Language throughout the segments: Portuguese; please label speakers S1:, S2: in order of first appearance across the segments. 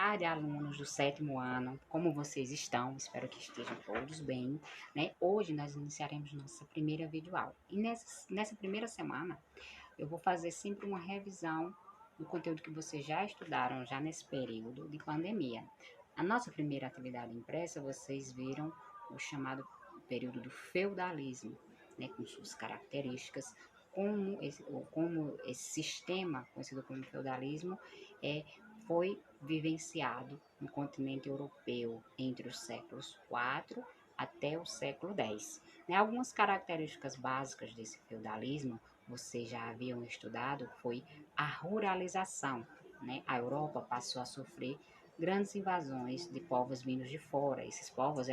S1: tarde, alunos do 7º ano. Como vocês estão? Espero que estejam todos bem, né? Hoje nós iniciaremos nossa primeira videoaula. E nessa primeira semana, eu vou fazer sempre uma revisão do conteúdo que vocês já estudaram já nesse período de pandemia. A nossa primeira atividade impressa, vocês viram o chamado período do feudalismo, né? Com suas características, como esse sistema, conhecido como feudalismo, foi vivenciado no continente europeu entre os séculos IV até o século X. Né? Algumas características básicas desse feudalismo, vocês já haviam estudado, foi a ruralização. Né? A Europa passou a sofrer grandes invasões de povos vindos de fora. Esses povos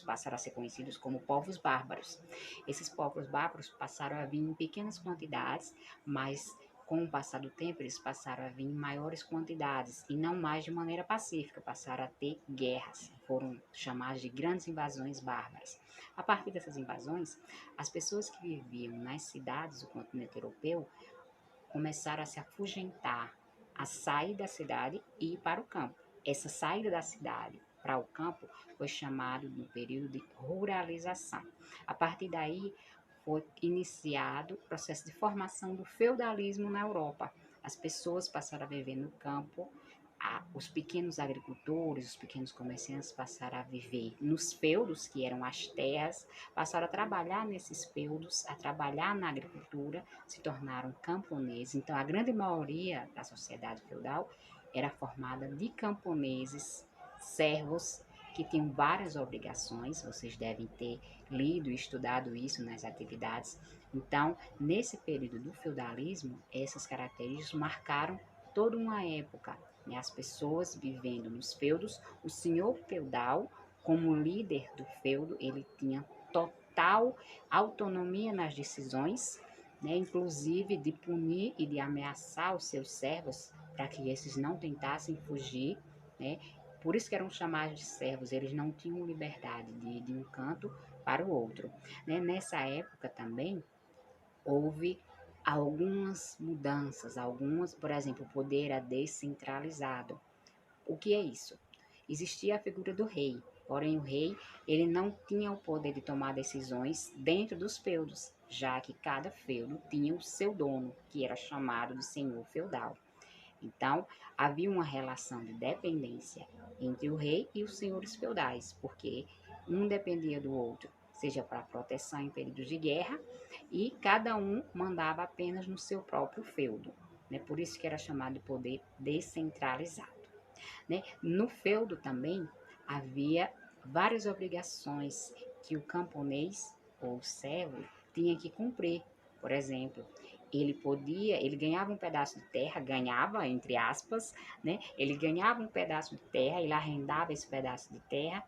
S1: passaram a ser conhecidos como povos bárbaros. Esses povos bárbaros passaram a vir em pequenas quantidades, mas com o passar do tempo, eles passaram a vir em maiores quantidades e não mais de maneira pacífica, passaram a ter guerras, foram chamadas de grandes invasões bárbaras. A partir dessas invasões, as pessoas que viviam nas cidades do continente europeu começaram a se afugentar, a sair da cidade e ir para o campo. Essa saída da cidade para o campo foi chamado no período de ruralização. A partir daí, foi iniciado o processo de formação do feudalismo na Europa. As pessoas passaram a viver no campo, os pequenos agricultores, os pequenos comerciantes passaram a viver nos feudos, que eram as terras, passaram a trabalhar nesses feudos, a trabalhar na agricultura, se tornaram camponeses. Então, a grande maioria da sociedade feudal era formada de camponeses, servos, que tinham várias obrigações, vocês devem ter lido e estudado isso nas atividades. Então, nesse período do feudalismo, essas características marcaram toda uma época, né? As pessoas vivendo nos feudos, o senhor feudal, como líder do feudo, ele tinha total autonomia nas decisões, né? Inclusive de punir e de ameaçar os seus servos para que esses não tentassem fugir, né? Por isso que eram chamados de servos, eles não tinham liberdade de ir de um canto para o outro. Né? Nessa época também houve algumas mudanças, por exemplo, o poder era descentralizado. O que é isso? Existia a figura do rei, porém o rei ele não tinha o poder de tomar decisões dentro dos feudos, já que cada feudo tinha o seu dono, que era chamado de senhor feudal. Então, havia uma relação de dependência entre o rei e os senhores feudais, porque um dependia do outro, seja para proteção em períodos de guerra, e cada um mandava apenas no seu próprio feudo. Né? Por isso que era chamado de poder descentralizado. Né? No feudo também havia várias obrigações que o camponês ou o servo tinha que cumprir. Por exemplo, ele ganhava um pedaço de terra, ganhava, entre aspas, né? Ele ganhava um pedaço de terra, ele arrendava esse pedaço de terra,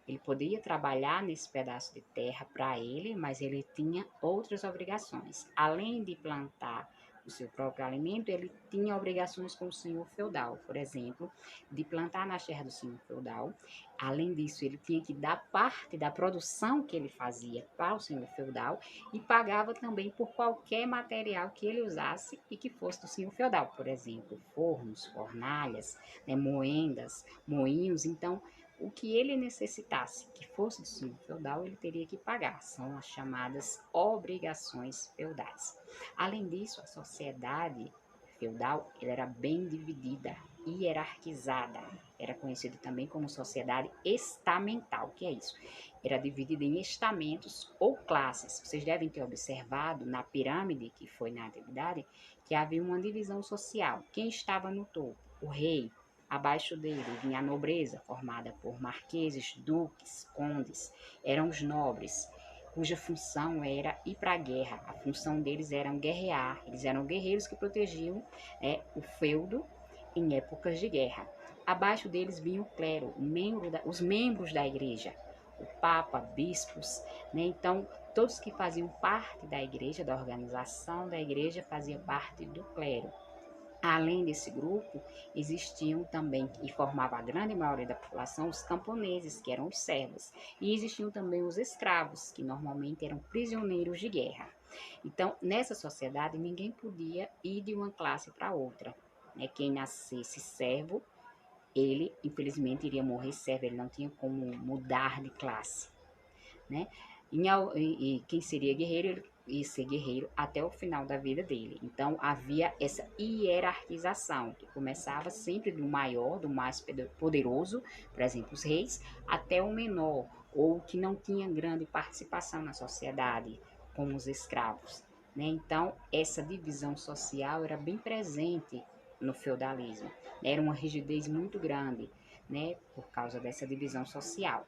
S1: ele poderia trabalhar nesse pedaço de terra para ele, mas ele tinha outras obrigações. Além de plantar o seu próprio alimento, ele tinha obrigações com o senhor feudal, por exemplo, de plantar na terra do senhor feudal. Além disso, ele tinha que dar parte da produção que ele fazia para o senhor feudal e pagava também por qualquer material que ele usasse e que fosse do senhor feudal, por exemplo, fornos, fornalhas, né, moendas, moinhos. Então, o que ele necessitasse que fosse do senhor feudal, ele teria que pagar. São as chamadas obrigações feudais. Além disso, a sociedade feudal era bem dividida, hierarquizada. Era conhecida também como sociedade estamental. O que é isso? Era dividida em estamentos ou classes. Vocês devem ter observado na pirâmide que foi na antiguidade que havia uma divisão social. Quem estava no topo? O rei. Abaixo dele vinha a nobreza, formada por marqueses, duques, condes. Eram os nobres, cuja função era ir para a guerra. A função deles era guerrear. Eles eram guerreiros que protegiam o feudo em épocas de guerra. Abaixo deles vinha o clero, os membros da igreja, o papa, bispos, né? Então, todos que faziam parte da igreja, da organização da igreja, faziam parte do clero. Além desse grupo, existiam também, e formava a grande maioria da população, os camponeses, que eram os servos. E existiam também os escravos, que normalmente eram prisioneiros de guerra. Então, nessa sociedade, ninguém podia ir de uma classe para outra. Né? Quem nascesse servo ele, infelizmente, iria morrer servo, ele não tinha como mudar de classe, né? E quem seria guerreiro, ele ia ser guerreiro até o final da vida dele. Então, havia essa hierarquização, que começava sempre do maior, do mais poderoso, por exemplo, os reis, até o menor, ou que não tinha grande participação na sociedade, como os escravos, né? Então, essa divisão social era bem presente no feudalismo, né? Era uma rigidez muito grande, né? Por causa dessa divisão social.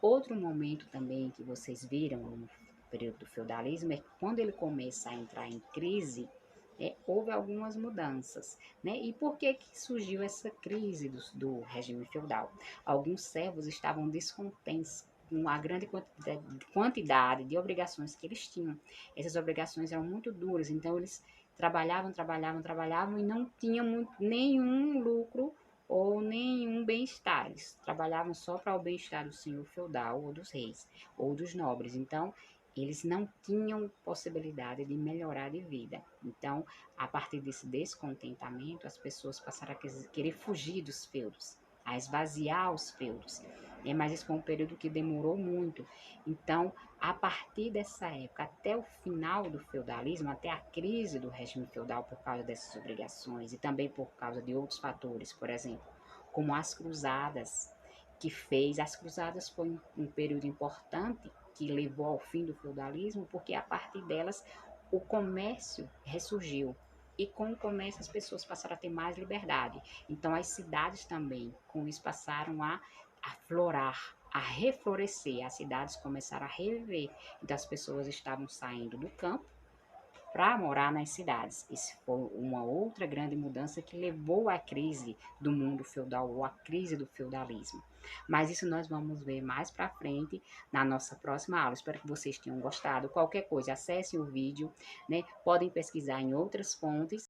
S1: Outro momento também que vocês viram no período do feudalismo é que quando ele começa a entrar em crise, houve algumas mudanças, né? E por que que surgiu essa crise do regime feudal? Alguns servos estavam descontentes com a grande quantidade de obrigações que eles tinham. Essas obrigações eram muito duras, então eles trabalhavam e não tinham nenhum lucro ou nenhum bem-estar. Eles trabalhavam só para o bem-estar do senhor feudal ou dos reis ou dos nobres. Então, eles não tinham possibilidade de melhorar de vida. Então, a partir desse descontentamento, as pessoas passaram a querer fugir dos feudos, a esvaziar os feudos. Mas esse foi um período que demorou muito. Então, a partir dessa época, até o final do feudalismo, até a crise do regime feudal por causa dessas obrigações e também por causa de outros fatores, por exemplo, como as cruzadas, as cruzadas foi um período importante que levou ao fim do feudalismo, porque a partir delas o comércio ressurgiu. E com o comércio as pessoas passaram a ter mais liberdade. Então as cidades também, com isso, passaram a aflorar, a reflorescer. As cidades começaram a reviver. Então as pessoas estavam saindo do campo para morar nas cidades. Isso foi uma outra grande mudança que levou à crise do mundo feudal ou à crise do feudalismo. Mas isso nós vamos ver mais para frente na nossa próxima aula. Espero que vocês tenham gostado. Qualquer coisa, acessem o vídeo, né? Podem pesquisar em outras fontes